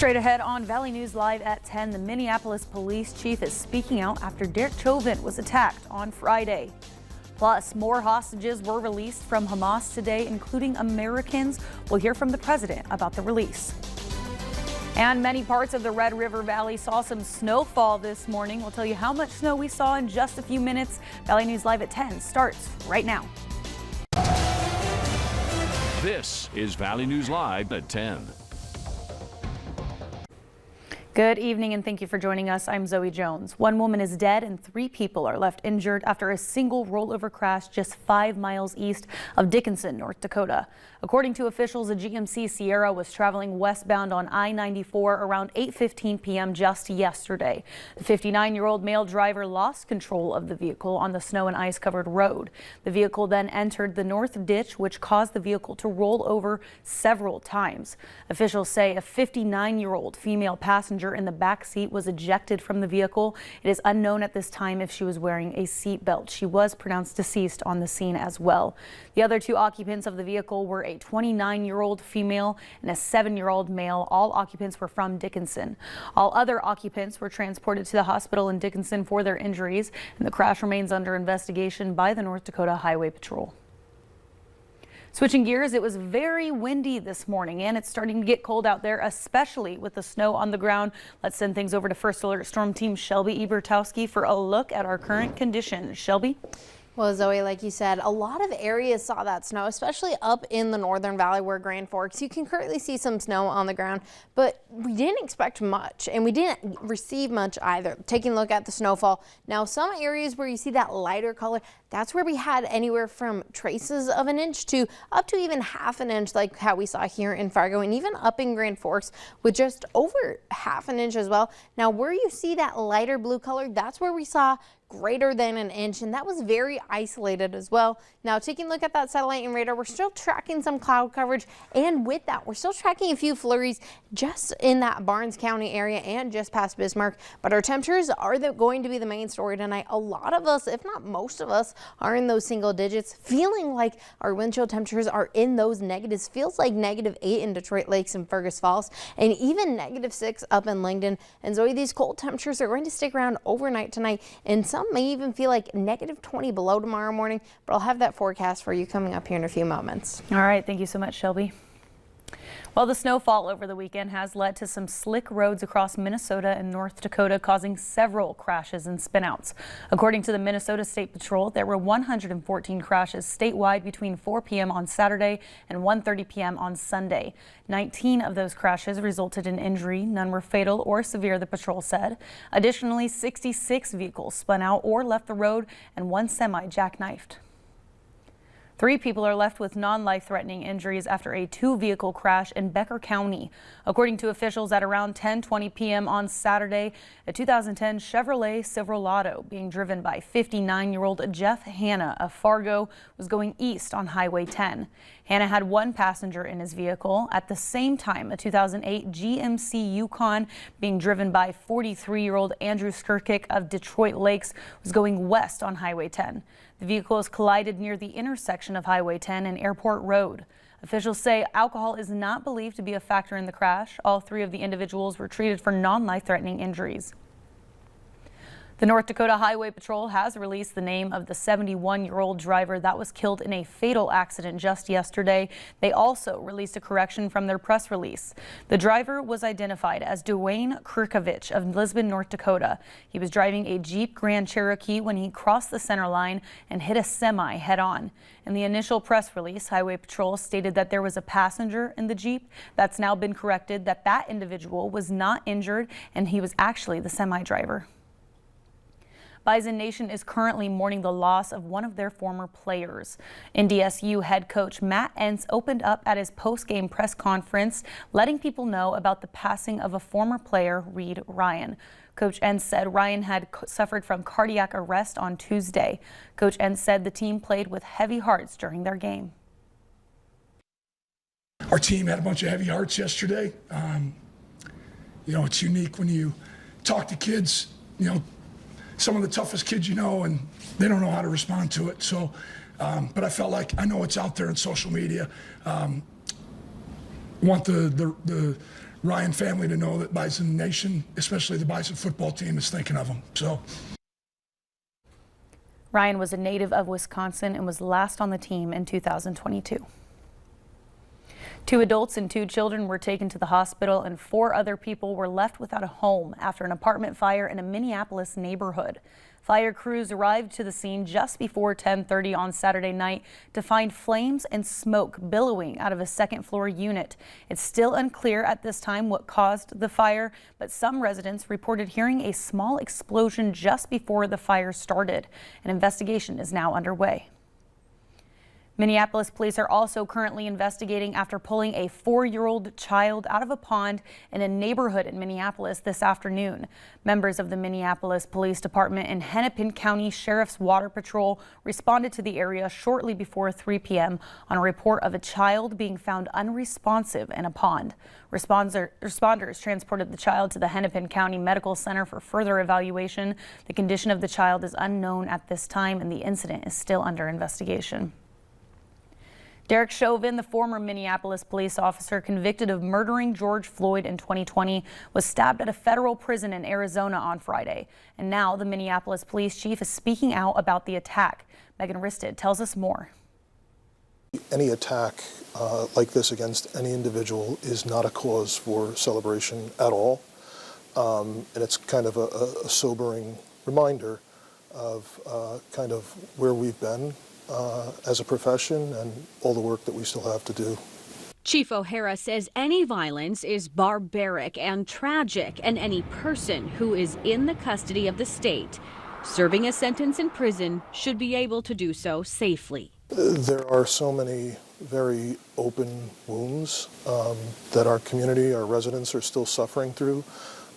Straight ahead on Valley News Live at 10, the Minneapolis police chief is speaking out after Derek Chauvin was attacked on Friday. Plus, more hostages were released from Hamas today, including Americans. We'll hear from the president about the release. And many parts of the Red River Valley saw some snowfall this morning. We'll tell you how much snow we saw in just a few minutes. Valley News Live at 10 starts right now. This is Valley News Live at 10. Good evening and thank you for joining us. I'm Zoe Jones. One woman is dead and 3 people are left injured after a single rollover crash just 5 miles east of Dickinson, North Dakota. According to officials, a GMC Sierra was traveling westbound on I-94 around 8:15 p.m. just yesterday. The 59-year-old male driver lost control of the vehicle on the snow and ice covered road. The vehicle then entered the north ditch, which caused the vehicle to roll over several times. Officials say a 59-year-old female passenger in the back seat was ejected from the vehicle. It is unknown at this time if she was wearing a seat belt. She was pronounced deceased on the scene as well. The other 2 occupants of the vehicle were a 29-year-old female and a 7-year-old male. All occupants were from Dickinson. All other occupants were transported to the hospital in Dickinson for their injuries, and the crash remains under investigation by the North Dakota Highway Patrol. Switching gears, it was very windy this morning and it's starting to get cold out there, especially with the snow on the ground. Let's send things over to First Alert Storm Team Shelby Ebertowski for a look at our current conditions. Shelby? Well, Zoe, like you said, a lot of areas saw that snow, especially up in the Northern Valley where Grand Forks. You can currently see some snow on the ground, but we didn't expect much and we didn't receive much either. Taking a look at the snowfall. Now, some areas where you see that lighter color, that's where we had anywhere from traces of an inch to up to even ½ an inch, like how we saw here in Fargo and even up in Grand Forks with just over ½ an inch as well. Now, where you see that lighter blue color, that's where we saw greater than an inch, and that was very isolated as well. Now, taking a look at that satellite and radar, we're still tracking some cloud coverage, and with that, we're still tracking a few flurries just in that Barnes County area and just past Bismarck. But our temperatures are going to be the main story tonight. A lot of us, if not most of us, are in those single digits, feeling like our wind chill temperatures are in those negatives. Feels like -8 in Detroit Lakes and Fergus Falls, and even -6 up in Langdon. And Zoe, these cold temperatures are going to stick around overnight tonight, and some may even feel like -20 below tomorrow morning, but I'll have that forecast for you coming up here in a few moments. All right, thank you so much, Shelby. Well, the snowfall over the weekend has led to some slick roads across Minnesota and North Dakota, causing several crashes and spinouts. According to the Minnesota State Patrol, there were 114 crashes statewide between 4 p.m. on Saturday and 1:30 p.m. on Sunday. 19 of those crashes resulted in injury. None were fatal or severe, the patrol said. Additionally, 66 vehicles spun out or left the road, and 1 semi jackknifed. 3 people are left with non-life-threatening injuries after a 2-vehicle crash in Becker County. According to officials, at around 10:20 p.m. on Saturday, a 2010 Chevrolet Silverado being driven by 59-year-old Jeff Hanna of Fargo was going east on Highway 10. Hanna had 1 passenger in his vehicle. At the same time, a 2008 GMC Yukon being driven by 43-year-old Andrew Skirkick of Detroit Lakes was going west on Highway 10. The vehicles collided near the intersection of Highway 10 and Airport Road. Officials say alcohol is not believed to be a factor in the crash. All 3 of the individuals were treated for non-life-threatening injuries. The North Dakota Highway Patrol has released the name of the 71-year-old driver that was killed in a fatal accident just yesterday. They also released a correction from their press release. The driver was identified as Dwayne Kirkovich of Lisbon, North Dakota. He was driving a Jeep Grand Cherokee when he crossed the center line and hit a semi head-on. In the initial press release, Highway Patrol stated that there was a passenger in the Jeep. That's now been corrected, that individual was not injured and he was actually the semi driver. Bison Nation is currently mourning the loss of one of their former players. NDSU head coach Matt Entz opened up at his post-game press conference, letting people know about the passing of a former player, Reed Ryan. Coach Entz said Ryan had suffered from cardiac arrest on Tuesday. Coach Entz said the team played with heavy hearts during their game. Our team had a bunch of heavy hearts yesterday. It's unique when you talk to kids, some of the toughest kids and they don't know how to respond to it. So, but I felt like I know it's out there in social media. Want the Ryan family to know that Bison Nation, especially the Bison football team, is thinking of them. So. Ryan was a native of Wisconsin and was last on the team in 2022. 2 adults and 2 children were taken to the hospital, and 4 other people were left without a home after an apartment fire in a Minneapolis neighborhood. Fire crews arrived to the scene just before 10:30 on Saturday night to find flames and smoke billowing out of a second-floor unit. It's still unclear at this time what caused the fire, but some residents reported hearing a small explosion just before the fire started. An investigation is now underway. Minneapolis police are also currently investigating after pulling a 4-year-old child out of a pond in a neighborhood in Minneapolis this afternoon. Members of the Minneapolis Police Department and Hennepin County Sheriff's Water Patrol responded to the area shortly before 3 p.m. on a report of a child being found unresponsive in a pond. Responders transported the child to the Hennepin County Medical Center for further evaluation. The condition of the child is unknown at this time, and the incident is still under investigation. Derek Chauvin, the former Minneapolis police officer convicted of murdering George Floyd in 2020, was stabbed at a federal prison in Arizona on Friday. And now the Minneapolis police chief is speaking out about the attack. Megan Risted tells us more. Any attack like this against any individual is not a cause for celebration at all. And it's kind of a sobering reminder of kind of where we've been as a profession and all the work that we still have to do. Chief O'Hara says any violence is barbaric and tragic, and any person who is in the custody of the state serving a sentence in prison should be able to do so safely. There are so many very open wounds that our community, our residents are still suffering through,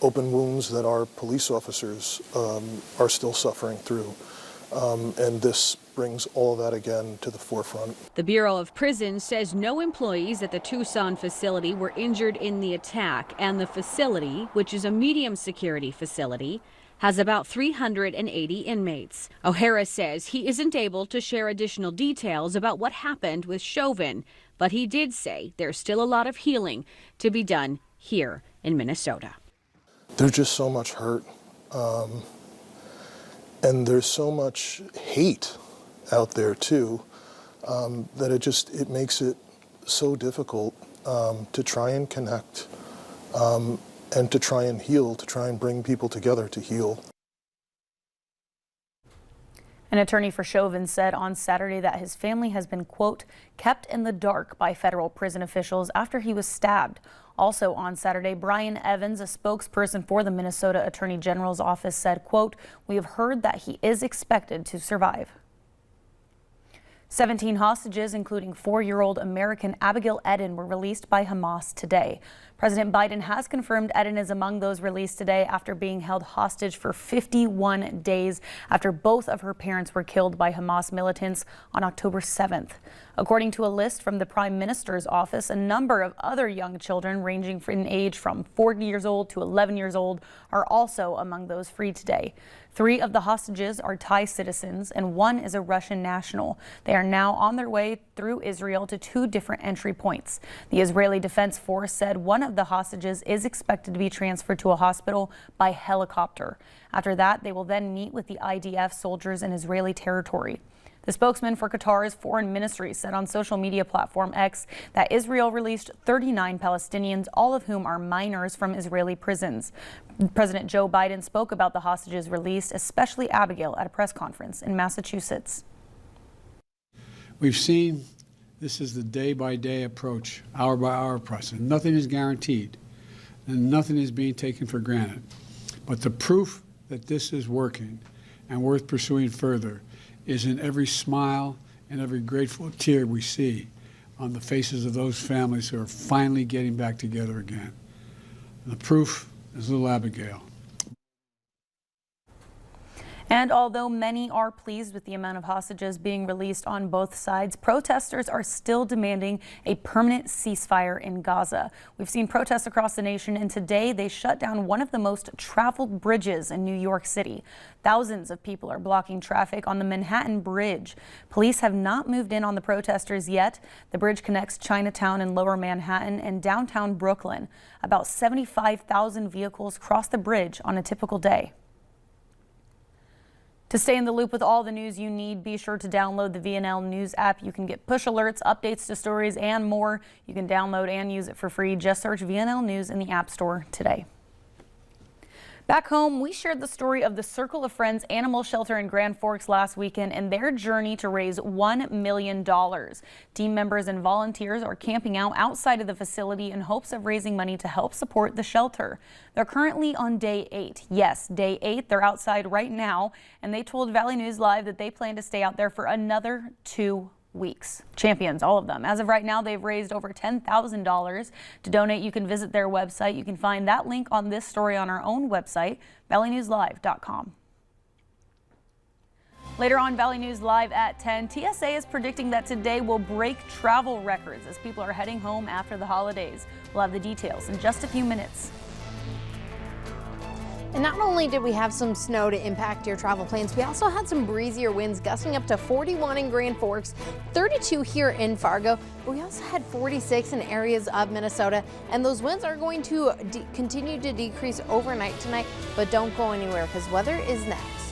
open wounds that our police officers are still suffering through. And this brings all of that again to the forefront. The Bureau of Prisons says no employees at the Tucson facility were injured in the attack, and the facility, which is a medium security facility, has about 380 inmates. O'Hara says he isn't able to share additional details about what happened with Chauvin, but he did say there's still a lot of healing to be done here in Minnesota. There's just so much hurt. And there's so much hate out there too, that it makes it so difficult to try and connect and to try and heal, to try and bring people together to heal. An attorney for Chauvin said on Saturday that his family has been, quote, kept in the dark by federal prison officials after he was stabbed. Also on Saturday, Brian Evans, a spokesperson for the Minnesota Attorney General's office, said, quote, we have heard that he is expected to survive. 17 hostages, including 4-year-old American Abigail Edan, were released by Hamas today. President Biden has confirmed Edan is among those released today after being held hostage for 51 days after both of her parents were killed by Hamas militants on October 7th. According to a list from the Prime Minister's office, a number of other young children ranging in age from 4 years old to 11 years old are also among those freed today. 3 of the hostages are Thai citizens and 1 is a Russian national. They are now on their way through Israel to 2 different entry points. The Israeli Defense Force said one of the hostages is expected to be transferred to a hospital by helicopter. After that, they will then meet with the IDF soldiers in Israeli territory. The spokesman for Qatar's foreign ministry said on social media platform X that Israel released 39 Palestinians, all of whom are minors from Israeli prisons. President Joe Biden spoke about the hostages released, especially Abigail, at a press conference in Massachusetts. We've seen this is the day-by-day approach, hour-by-hour process. Nothing is guaranteed, and nothing is being taken for granted. But the proof that this is working and worth pursuing further is in every smile and every grateful tear we see on the faces of those families who are finally getting back together again. And the proof is little Abigail. And although many are pleased with the amount of hostages being released on both sides, protesters are still demanding a permanent ceasefire in Gaza. We've seen protests across the nation, and today they shut down one of the most traveled bridges in New York City. Thousands of people are blocking traffic on the Manhattan Bridge. Police have not moved in on the protesters yet. The bridge connects Chinatown and Lower Manhattan and downtown Brooklyn. About 75,000 vehicles cross the bridge on a typical day. To stay in the loop with all the news you need, be sure to download the VNL News app. You can get push alerts, updates to stories, and more. You can download and use it for free. Just search VNL News in the App Store today. Back home, we shared the story of the Circle of Friends Animal Shelter in Grand Forks last weekend and their journey to raise $1 million. Team members and volunteers are camping out outside of the facility in hopes of raising money to help support the shelter. They're currently on day 8. Yes, day 8. They're outside right now, and they told Valley News Live that they plan to stay out there for another 2 weeks. Champions, all of them. As of right now, they've raised over $10,000. To donate, you can visit their website. You can find that link on this story on our own website, valleynewslive.com. Later on Valley News Live at 10, TSA is predicting that today will break travel records as people are heading home after the holidays. We'll have the details in just a few minutes. And not only did we have some snow to impact your travel plans, we also had some breezier winds gusting up to 41 in Grand Forks, 32 here in Fargo, but we also had 46 in areas of Minnesota. And those winds are going to continue to decrease overnight tonight, but don't go anywhere because weather is next.